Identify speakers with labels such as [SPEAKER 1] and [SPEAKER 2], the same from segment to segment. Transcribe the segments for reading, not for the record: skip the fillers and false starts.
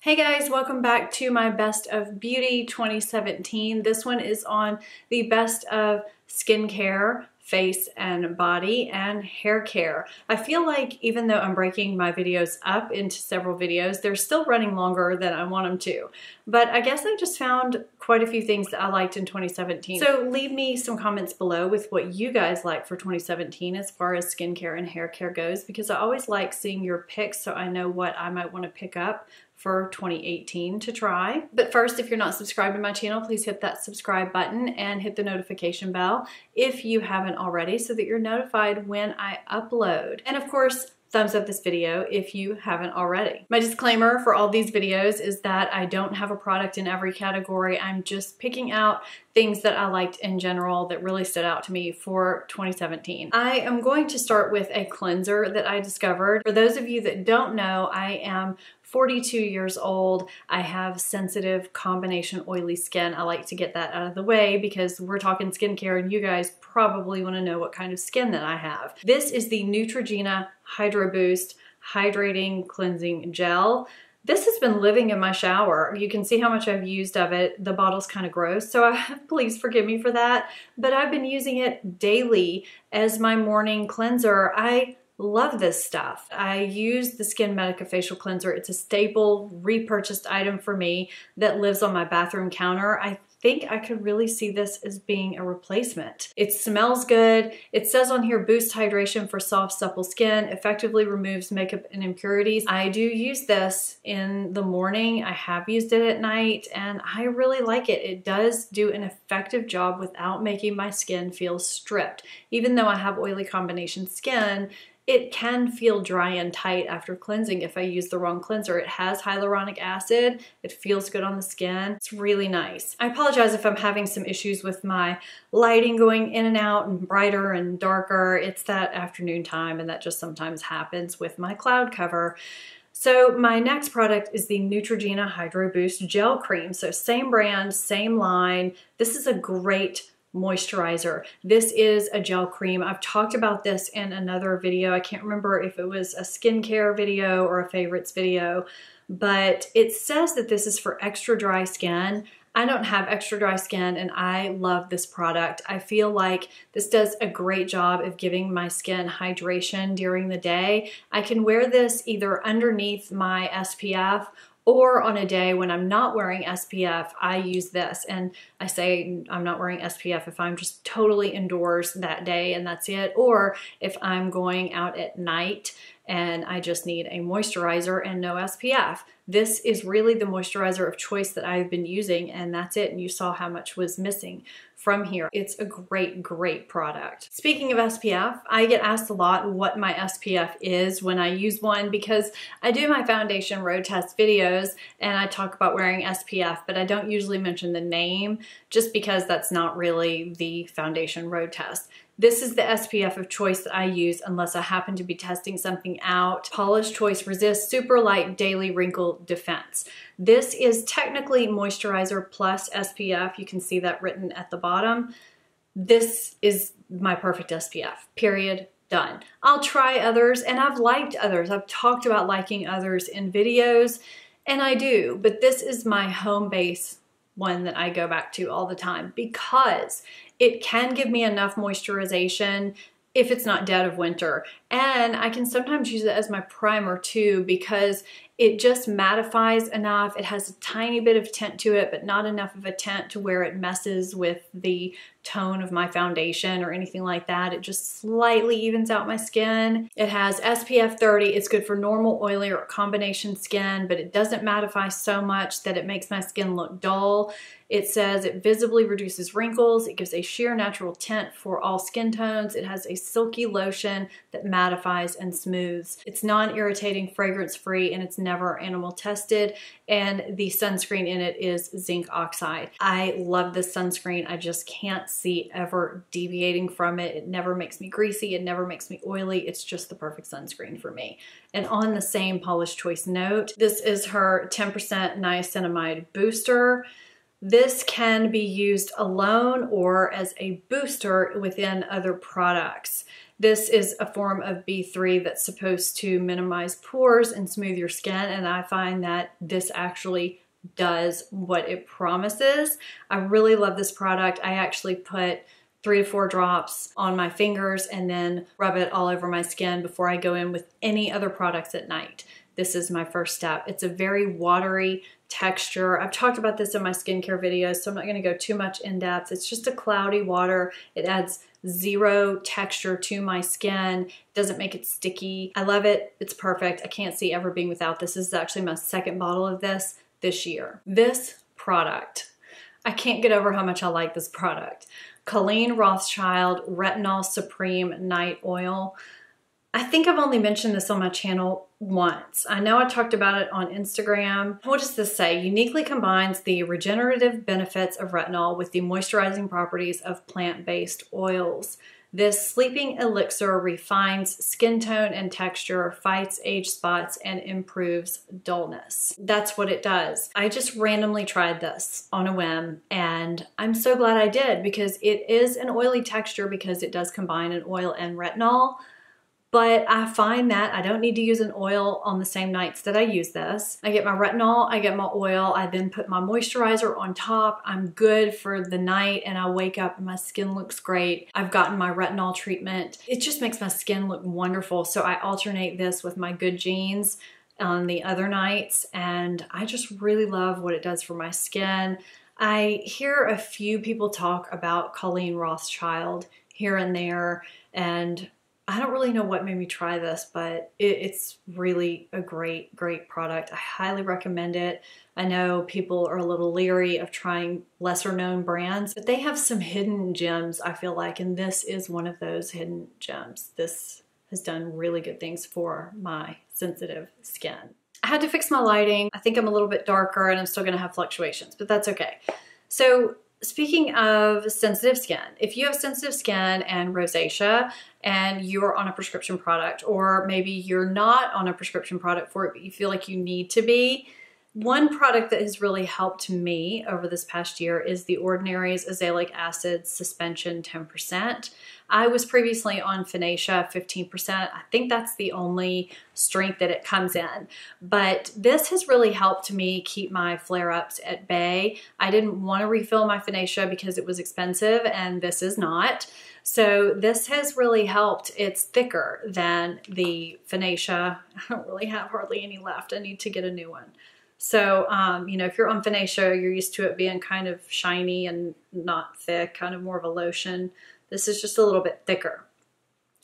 [SPEAKER 1] Hey guys, welcome back to my Best of Beauty 2017. This one is on the best of skincare, face and body, and hair care. I feel like even though I'm breaking my videos up into several videos, they're still running longer than I want them to. But I guess I just found quite a few things that I liked in 2017. So leave me some comments below with what you guys like for 2017 as far as skincare and hair care goes, because I always like seeing your picks so I know what I might want to pick up for 2018 to try. But first, if you're not subscribed to my channel, please hit that subscribe button and hit the notification bell if you haven't already so that you're notified when I upload. And of course, thumbs up this video if you haven't already. My disclaimer for all these videos is that I don't have a product in every category. I'm just picking out things that I liked in general that really stood out to me for 2017. I am going to start with a cleanser that I discovered. For those of you that don't know, I am 42 years old. I have sensitive combination oily skin. I like to get that out of the way because we're talking skincare and you guys probably want to know what kind of skin that I have. This is the Neutrogena Hydro Boost Hydrating Cleansing Gel. This has been living in my shower. You can see how much I've used of it. The bottle's kind of gross, so please forgive me for that. But I've been using it daily as my morning cleanser. I love this stuff. I use the Skin Medica facial cleanser. It's a staple repurchased item for me that lives on my bathroom counter. I think I could really see this as being a replacement. It smells good. It says on here, boost hydration for soft, supple skin, effectively removes makeup and impurities. I do use this in the morning. I have used it at night and I really like it. It does do an effective job without making my skin feel stripped. Even though I have oily combination skin, it can feel dry and tight after cleansing if I use the wrong cleanser. It has hyaluronic acid. It feels good on the skin. It's really nice. I apologize if I'm having some issues with my lighting going in and out and brighter and darker. It's that afternoon time and that just sometimes happens with my cloud cover. So my next product is the Neutrogena Hydro Boost Gel Cream. So same brand, same line. This is a great moisturizer. This is a gel cream. I've talked about this in another video. I can't remember if it was a skincare video or a favorites video, but it says that this is for extra dry skin. I don't have extra dry skin and I love this product. I feel like this does a great job of giving my skin hydration during the day. I can wear this either underneath my SPF or on a day when I'm not wearing SPF, I use this. And I say I'm not wearing SPF if I'm just totally indoors that day and that's it. Or if I'm going out at night and I just need a moisturizer and no SPF. This is really the moisturizer of choice that I've been using and that's it. And you saw how much was missing from here. It's a great, great product. Speaking of SPF, I get asked a lot what my SPF is when I use one because I do my foundation road test videos and I talk about wearing SPF, but I don't usually mention the name just because that's not really the foundation road test. This is the SPF of choice that I use unless I happen to be testing something out. Paula's Choice Resist Super Light Daily Wrinkle Defense. This is technically moisturizer plus SPF. You can see that written at the bottom. This is my perfect SPF, period, done. I'll try others and I've liked others. I've talked about liking others in videos and I do, but this is my home base one that I go back to all the time because it can give me enough moisturization if it's not dead of winter. And I can sometimes use it as my primer too because it just mattifies enough. It has a tiny bit of tint to it, but not enough of a tint to where it messes with the tone of my foundation or anything like that. It just slightly evens out my skin. It has SPF 30. It's good for normal, oily, or combination skin, but it doesn't mattify so much that it makes my skin look dull. It says it visibly reduces wrinkles. It gives a sheer natural tint for all skin tones. It has a silky lotion that mattifies and smooths. It's non-irritating, fragrance-free, and it's never animal tested. And the sunscreen in it is zinc oxide. I love this sunscreen. I just can't see ever deviating from it. It never makes me greasy. It never makes me oily. It's just the perfect sunscreen for me. And on the same Paula's Choice note, this is her 10% Niacinamide Booster. This can be used alone or as a booster within other products. This is a form of B3 that's supposed to minimize pores and smooth your skin, and I find that this actually does what it promises. I really love this product. I actually put 3 to 4 drops on my fingers and then rub it all over my skin before I go in with any other products at night. This is my first step. It's a very watery texture. I've talked about this in my skincare videos, so I'm not going to go too much in depth. It's just a cloudy water. It adds zero texture to my skin. It doesn't make it sticky. I love it. It's perfect. I can't see ever being without this. This is actually my second bottle of this year. This product, I can't get over how much I like this product. Coleen Rothschild Retinol Supreme Night Oil. I think I've only mentioned this on my channel once. I know I talked about it on Instagram. What does this say? Uniquely combines the regenerative benefits of retinol with the moisturizing properties of plant-based oils. This sleeping elixir refines skin tone and texture, fights age spots, and improves dullness. That's what it does. I just randomly tried this on a whim, and I'm so glad I did, because it is an oily texture because it does combine an oil and retinol. But I find that I don't need to use an oil on the same nights that I use this. I get my retinol, I get my oil, I then put my moisturizer on top. I'm good for the night, and I wake up and my skin looks great. I've gotten my retinol treatment. It just makes my skin look wonderful. So I alternate this with my Good Genes on the other nights, and I just really love what it does for my skin. I hear a few people talk about Coleen Rothschild here and there, and I don't really know what made me try this, but it's really a great product. I highly recommend it. I know people are a little leery of trying lesser known brands, but they have some hidden gems, I feel like, and this is one of those hidden gems. This has done really good things for my sensitive skin. I had to fix my lighting. I think I'm a little bit darker and I'm still gonna have fluctuations, but that's okay. So speaking of sensitive skin, if you have sensitive skin and rosacea and you're on a prescription product, or maybe you're not on a prescription product for it, but you feel like you need to be, one product that has really helped me over this past year is the Ordinaries Azelaic Acid Suspension 10%. I was previously on Finacea 15%. I think that's the only strength that it comes in. But this has really helped me keep my flare-ups at bay. I didn't want to refill my Finacea because it was expensive, and this is not. So this has really helped. It's thicker than the Finacea. I don't really have hardly any left. I need to get a new one. So, you know, if you're on Finacea, you're used to it being kind of shiny and not thick, kind of more of a lotion. This is just a little bit thicker.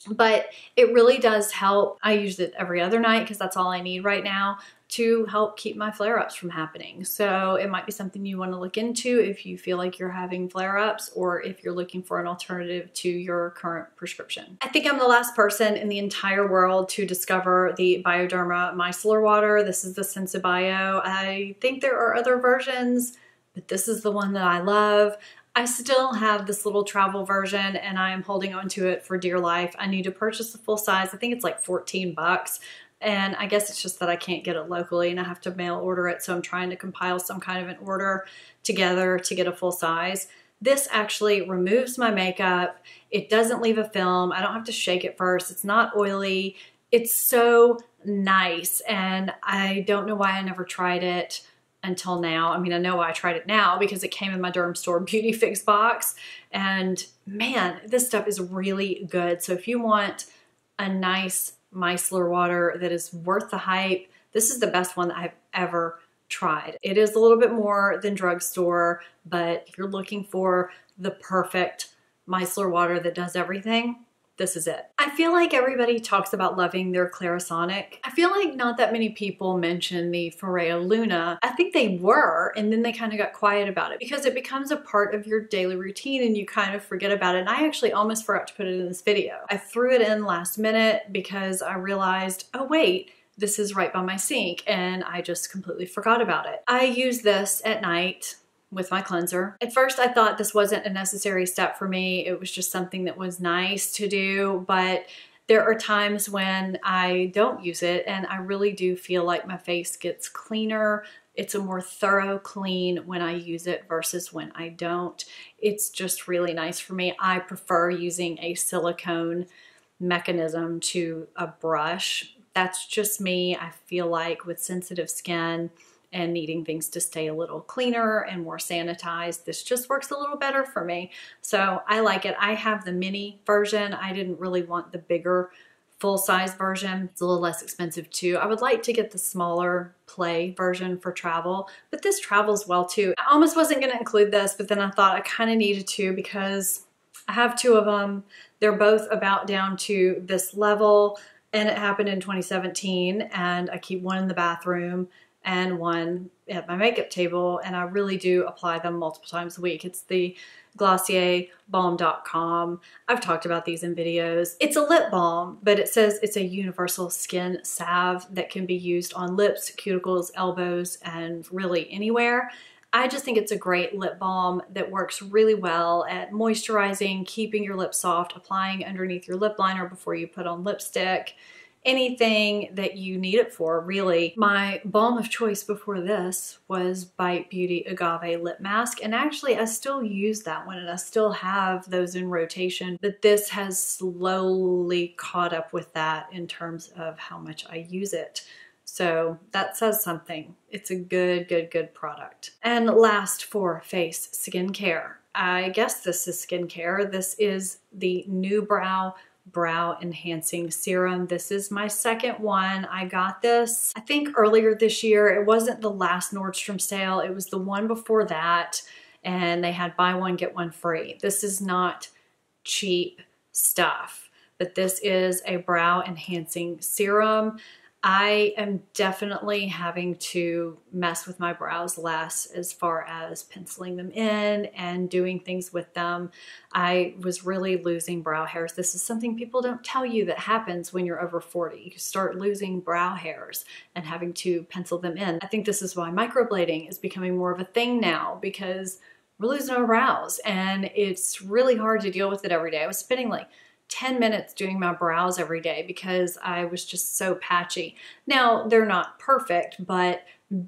[SPEAKER 1] But it really does help. I use it every other night because that's all I need right now to help keep my flare-ups from happening. So it might be something you want to look into if you feel like you're having flare-ups, or if you're looking for an alternative to your current prescription. I think I'm the last person in the entire world to discover the Bioderma micellar water. This is the Sensibio. I think there are other versions, but this is the one that I love. I still have this little travel version, and I am holding on to it for dear life. I need to purchase the full size. I think it's like 14 bucks. And I guess it's just that I can't get it locally and I have to mail order it. So I'm trying to compile some kind of an order together to get a full size. This actually removes my makeup. It doesn't leave a film. I don't have to shake it first. It's not oily. It's so nice. And I don't know why I never tried it until now. I mean, I know why I tried it now because it came in my Derm Store Beauty Fix box. And man, this stuff is really good. So if you want a nice micellar water that is worth the hype, this is the best one that I've ever tried. It is a little bit more than drugstore, but if you're looking for the perfect micellar water that does everything, this is it. I feel like everybody talks about loving their Clarisonic. I feel like not that many people mention the Foreo Luna. I think they were, and then they kind of got quiet about it because it becomes a part of your daily routine and you kind of forget about it. And I actually almost forgot to put it in this video. I threw it in last minute because I realized, oh wait, this is right by my sink, and I just completely forgot about it. I use this at night with my cleanser. At first I thought this wasn't a necessary step for me. It was just something that was nice to do, but there are times when I don't use it and I really do feel like my face gets cleaner. It's a more thorough clean when I use it versus when I don't. It's just really nice for me. I prefer using a silicone mechanism to a brush. That's just me. I feel like with sensitive skin and needing things to stay a little cleaner and more sanitized, this just works a little better for me. So I like it. I have the mini version. I didn't really want the bigger full-size version. It's a little less expensive too. I would like to get the smaller play version for travel, but this travels well too. I almost wasn't going to include this, but then I thought I kind of needed to because I have two of them. They're both about down to this level, and it happened in 2017, and I keep one in the bathroom and one at my makeup table, and I really do apply them multiple times a week. It's the Glossier Balm.com. I've talked about these in videos. It's a lip balm, but it says it's a universal skin salve that can be used on lips, cuticles, elbows, and really anywhere. I just think it's a great lip balm that works really well at moisturizing, keeping your lips soft, applying underneath your lip liner before you put on lipstick, anything that you need it for, really. My balm of choice before this was Bite Beauty Agave Lip Mask, and actually I still use that one and I still have those in rotation, but this has slowly caught up with that in terms of how much I use it. So that says something. It's a good product. And last for face skincare. I guess this is skincare. This is the New Brow Enhancing Serum. This is my second one. I got this, I think, earlier this year. It wasn't the last Nordstrom sale. It was the one before that, and they had buy one, get one free. This is not cheap stuff, but this is a brow enhancing serum. I am definitely having to mess with my brows less as far as penciling them in and doing things with them. I was really losing brow hairs. This is something people don't tell you that happens when you're over 40. You start losing brow hairs and having to pencil them in. I think this is why microblading is becoming more of a thing now, because we're losing our brows and it's really hard to deal with it every day. I was spending like 10 minutes doing my brows every day because I was just so patchy. Now, they're not perfect, but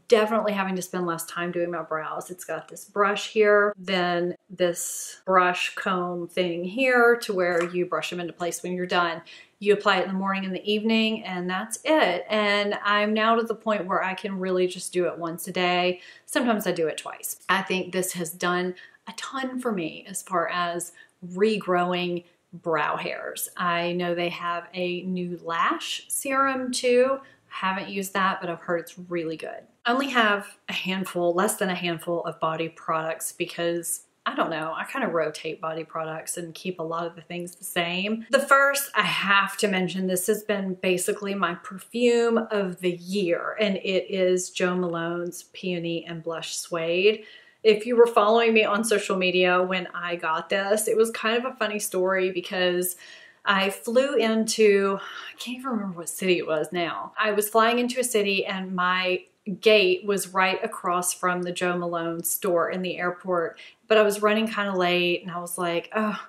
[SPEAKER 1] definitely having to spend less time doing my brows. It's got this brush here, then this brush comb thing here to where you brush them into place when you're done. You apply it in the morning and the evening, and that's it. And I'm now to the point where I can really just do it once a day. Sometimes I do it twice. I think this has done a ton for me as far as regrowing brow hairs. I know they have a new lash serum too. Haven't used that, but I've heard it's really good. I only have a handful, less than a handful of body products because I don't know, I kind of rotate body products and keep a lot of the things the same. The first, I have to mention, this has been basically my perfume of the year, and it is Jo Malone's Peony and Blush Suede. If you were following me on social media when I got this, it was kind of a funny story because I flew into, I can't even remember what city it was now. I was flying into a city and my gate was right across from the Jo Malone store in the airport, but I was running kind of late and I was like, oh,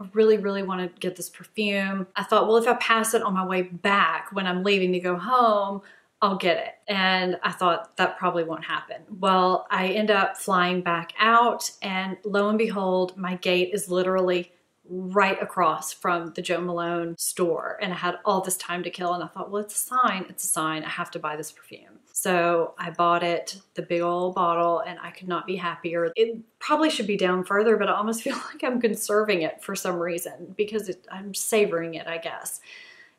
[SPEAKER 1] I really want to get this perfume. I thought, well, if I pass it on my way back when I'm leaving to go home, I'll get it. And I thought that probably won't happen. Well, I end up flying back out and lo and behold, my gate is literally right across from the Jo Malone store. And I had all this time to kill and I thought, well, it's a sign. It's a sign. I have to buy this perfume. So I bought it, the big old bottle, and I could not be happier. It probably should be down further, but I almost feel like I'm conserving it for some reason because I'm savoring it, I guess.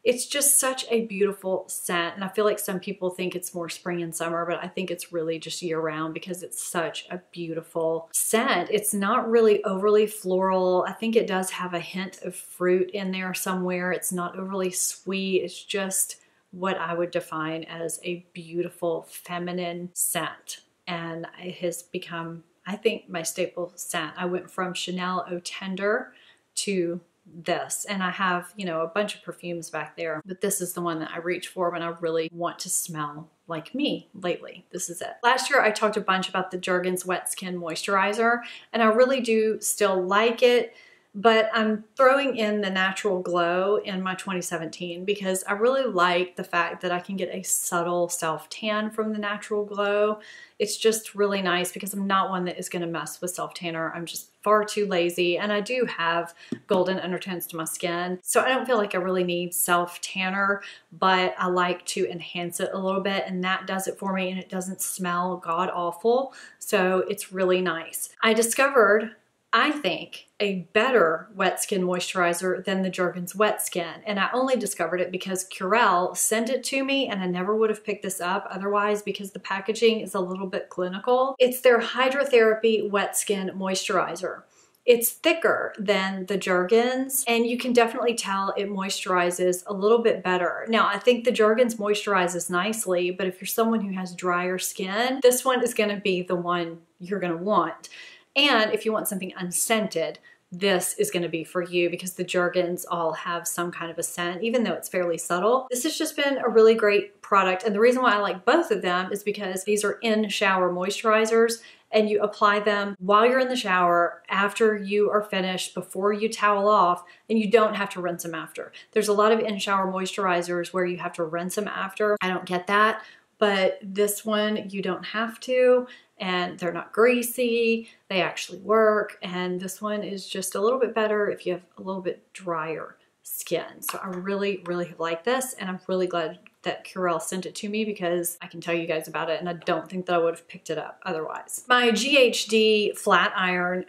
[SPEAKER 1] It's just such a beautiful scent, and I feel like some people think it's more spring and summer, but I think it's really just year-round because it's such a beautiful scent. It's not really overly floral. I think it does have a hint of fruit in there somewhere. It's not overly sweet. It's just what I would define as a beautiful feminine scent, and it has become, I think, my staple scent. I went from Chanel Eau Tendre to this, and I have, you know, a bunch of perfumes back there, but this is the one that I reach for when I really want to smell like me lately. This is it. Last year I talked a bunch about the Jergens Wet Skin Moisturizer, and I really do still like it, but I'm throwing in the Natural Glow in my 2017 because I really like the fact that I can get a subtle self-tan from the Natural Glow. It's just really nice because I'm not one that is going to mess with self-tanner. I'm just far too lazy, and I do have golden undertones to my skin, so I don't feel like I really need self-tanner, but I like to enhance it a little bit, and that does it for me, and it doesn't smell god-awful, so it's really nice. I discovered, I think, a better wet skin moisturizer than the Jergens Wet Skin. And I only discovered it because Curel sent it to me, and I never would have picked this up otherwise because the packaging is a little bit clinical. It's their Hydrotherapy Wet Skin Moisturizer. It's thicker than the Jergens, and you can definitely tell it moisturizes a little bit better. Now, I think the Jergens moisturizes nicely, but if you're someone who has drier skin, this one is gonna be the one you're gonna want. And if you want something unscented, this is going to be for you because the Jergens all have some kind of a scent, even though it's fairly subtle. This has just been a really great product. And the reason why I like both of them is because these are in-shower moisturizers, and you apply them while you're in the shower, after you are finished, before you towel off, and you don't have to rinse them after. There's a lot of in-shower moisturizers where you have to rinse them after. I don't get that, but this one you don't have to, and they're not greasy, they actually work, and this one is just a little bit better if you have a little bit drier skin. So I really, really like this, and I'm really glad that Curel sent it to me because I can tell you guys about it, and I don't think that I would have picked it up otherwise. My GHD flat iron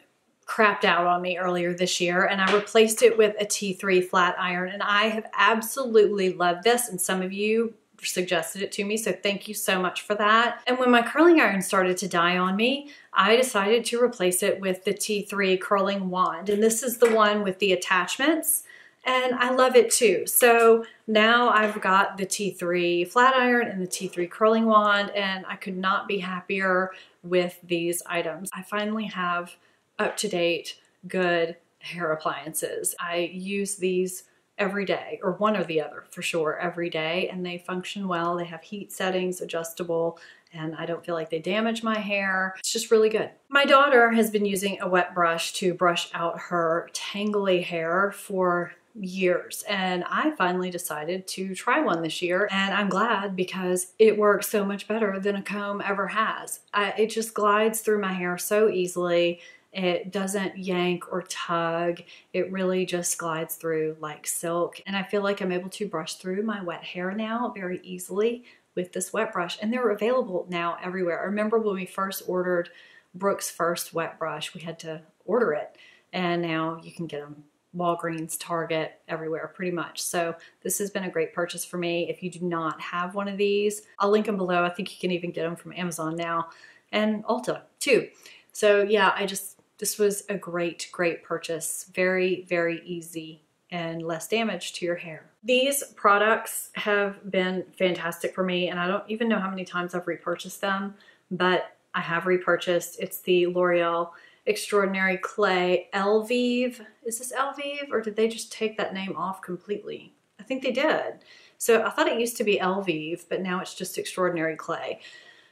[SPEAKER 1] crapped out on me earlier this year, and I replaced it with a T3 flat iron, and I have absolutely loved this, and some of you suggested it to me, so thank you so much for that. And when my curling iron started to die on me, I decided to replace it with the T3 curling wand, and this is the one with the attachments, and I love it too. So now I've got the T3 flat iron and the T3 curling wand, and I could not be happier with these items. I finally have up-to-date, good hair appliances. I use these every day, or one or the other for sure, every day, and they function well. They have heat settings, adjustable, and I don't feel like they damage my hair. It's just really good. My daughter has been using a wet brush to brush out her tangly hair for years, and I finally decided to try one this year, and I'm glad because it works so much better than a comb ever has. It just glides through my hair so easily. It doesn't yank or tug. It really just glides through like silk. And I feel like I'm able to brush through my wet hair now very easily with this wet brush. And they're available now everywhere. I remember when we first ordered Brooke's first wet brush, we had to order it. And now you can get them Walgreens, Target, everywhere pretty much. So this has been a great purchase for me. If you do not have one of these, I'll link them below. I think you can even get them from Amazon now and Ulta too. So yeah, this was a great, great purchase. Very, very easy and less damage to your hair. These products have been fantastic for me, and I don't even know how many times I've repurchased them, but I have repurchased. It's the L'Oreal Extraordinary Clay Elvive. Is this Elvive, or did they just take that name off completely? I think they did. So I thought it used to be Elvive, but now it's just Extraordinary Clay.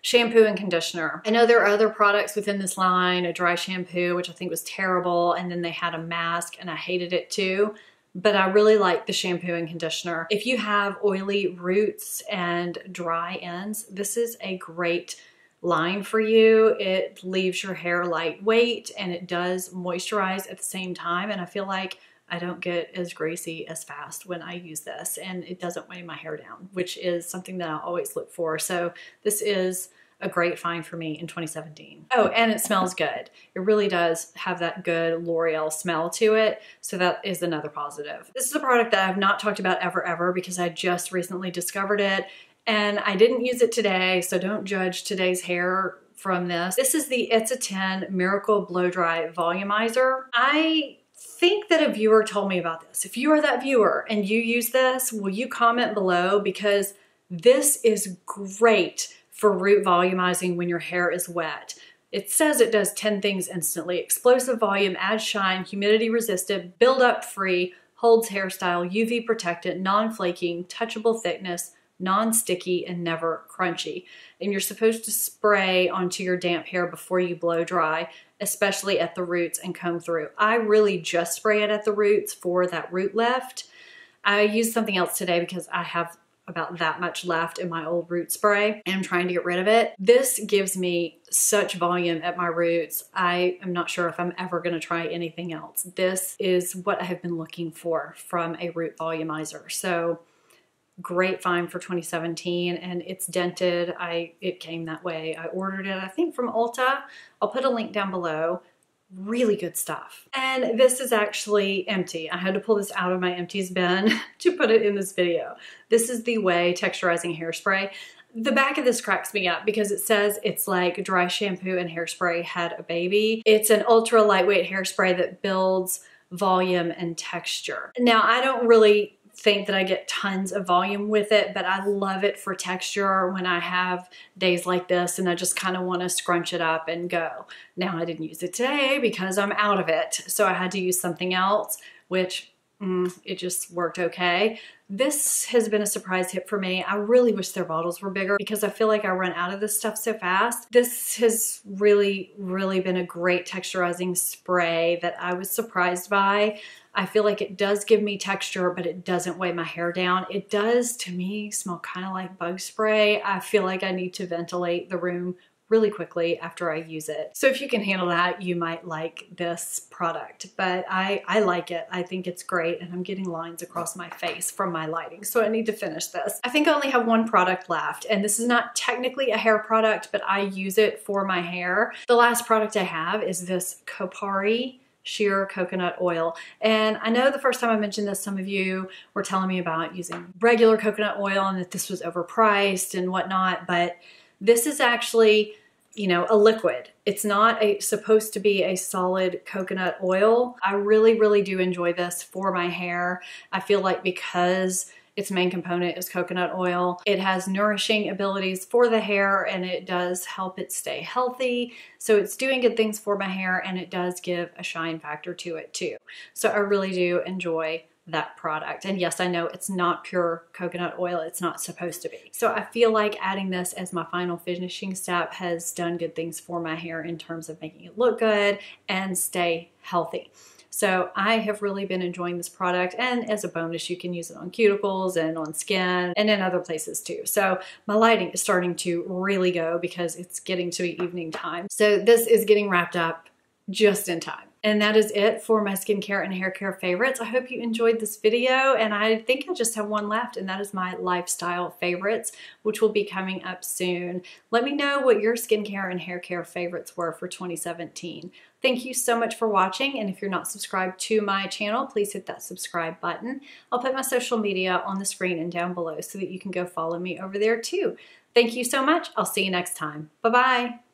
[SPEAKER 1] Shampoo and conditioner. I know there are other products within this line, a dry shampoo, which I think was terrible, and then they had a mask, and I hated it too, but I really like the shampoo and conditioner. If you have oily roots and dry ends, this is a great line for you. It leaves your hair lightweight, and it does moisturize at the same time, and I feel like I don't get as greasy as fast when I use this, and it doesn't weigh my hair down, which is something that I always look for. So this is a great find for me in 2017. Oh, and it smells good. It really does have that good L'Oreal smell to it. So that is another positive. This is a product that I've not talked about ever because I just recently discovered it, and I didn't use it today, so don't judge today's hair from this. This is the It's a 10 Miracle Blow Dry Volumizer. I think that a viewer told me about this. If you are that viewer and you use this, will you comment below? Because this is great for root volumizing when your hair is wet. It says it does 10 things instantly. Explosive volume, adds shine, humidity resistant, build up free, holds hairstyle, UV protectant, non-flaking, touchable thickness, non-sticky, and never crunchy. And you're supposed to spray onto your damp hair before you blow dry, especially at the roots and comb through. I really just spray it at the roots for that root lift. I used something else today because I have about that much left in my old root spray and I'm trying to get rid of it. This gives me such volume at my roots. I am not sure if I'm ever going to try anything else. This is what I have been looking for from a root volumizer. So great find for 2017, and it's dented. It came that way. I ordered it, I think, from Ulta. I'll put a link down below. Really good stuff. And this is actually empty. I had to pull this out of my empties bin to put it in this video. This is the Way Texturizing Hairspray. The back of this cracks me up because it says it's like dry shampoo and hairspray had a baby. It's an ultra lightweight hairspray that builds volume and texture. Now, I don't really think that I get tons of volume with it, but I love it for texture when I have days like this and I just kind of want to scrunch it up and go. Now, I didn't use it today because I'm out of it, so I had to use something else, which it just worked okay. This has been a surprise hit for me. I really wish their bottles were bigger because I feel like I run out of this stuff so fast. This has really, really been a great texturizing spray that I was surprised by. I feel like it does give me texture, but it doesn't weigh my hair down. It does, to me, smell kind of like bug spray. I feel like I need to ventilate the room really quickly after I use it. So if you can handle that, you might like this product, but I like it. I think it's great, and I'm getting lines across my face from my lighting, so I need to finish this. I think I only have one product left, and this is not technically a hair product, but I use it for my hair. The last product I have is this Kopari Sheer Coconut Oil. And I know the first time I mentioned this, some of you were telling me about using regular coconut oil and that this was overpriced and whatnot, but this is actually, you know, a liquid. It's not supposed to be a solid coconut oil. I really, really do enjoy this for my hair. I feel like because its main component is coconut oil, it has nourishing abilities for the hair and it does help it stay healthy. So it's doing good things for my hair and it does give a shine factor to it too. So I really do enjoy that product. And yes, I know it's not pure coconut oil. It's not supposed to be. So I feel like adding this as my final finishing step has done good things for my hair in terms of making it look good and stay healthy. So I have really been enjoying this product, and as a bonus, you can use it on cuticles and on skin and in other places too. So my lighting is starting to really go because it's getting to be evening time. So this is getting wrapped up just in time. And that is it for my skincare and hair care favorites. I hope you enjoyed this video, and I think I just have one left, and that is my lifestyle favorites, which will be coming up soon. Let me know what your skincare and hair care favorites were for 2017. Thank you so much for watching, and if you're not subscribed to my channel, please hit that subscribe button. I'll put my social media on the screen and down below so that you can go follow me over there too. Thank you so much. I'll see you next time. Bye-bye.